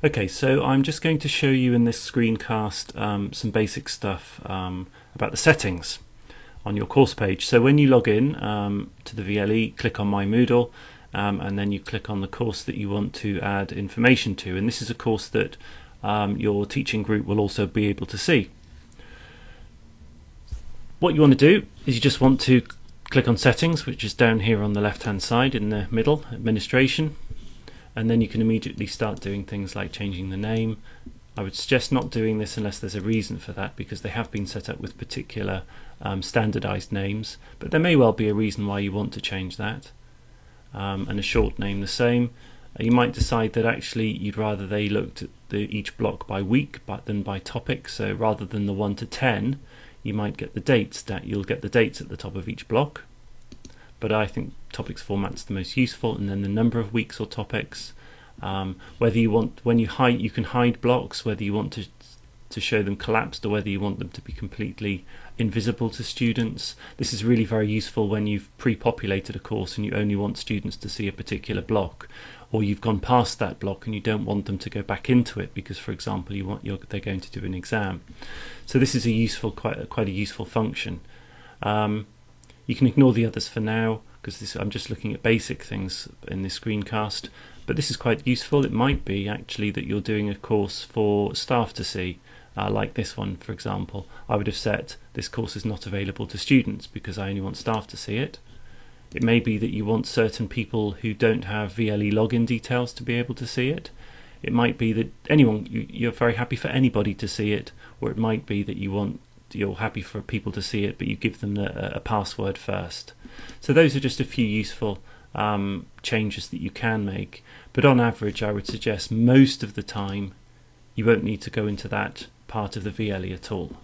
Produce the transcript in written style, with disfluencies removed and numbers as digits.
Okay, so I'm just going to show you in this screencast some basic stuff about the settings on your course page. So when you log in to the VLE, click on My Moodle, and then you click on the course that you want to add information to. And this is a course that your teaching group will also be able to see. What you want to do is you just want to click on Settings, which is down here on the left hand side in the middle, Administration. And then you can immediately start doing things like changing the name. I would suggest not doing this unless there's a reason for that, because they have been set up with particular standardized names, but there may well be a reason why you want to change that. And a short name the same. You might decide that actually you'd rather they looked at each block by week than by topic, so rather than the 1 to 10 you might get the dates. You'll get the dates at the top of each block. But I think topics format's the most useful, and then the number of weeks or topics. Whether you want, when you hide, you can hide blocks, whether you want to show them collapsed or whether you want them to be completely invisible to students. This is really very useful when you've pre-populated a course and you only want students to see a particular block, or you've gone past that block and you don't want them to go back into it because, for example, they're going to do an exam. So this is a useful, quite a useful function. You can ignore the others for now because I'm just looking at basic things in this screencast, but this is quite useful. It might be actually that you're doing a course for staff to see, like this one for example. I would have set this course is not available to students because I only want staff to see it. It may be that you want certain people who don't have VLE login details to be able to see it. It might be that you're very happy for anybody to see it, or it might be that you're happy for people to see it but you give them a password first. So those are just a few useful changes that you can make, but on average I would suggest most of the time you won't need to go into that part of the VLE at all.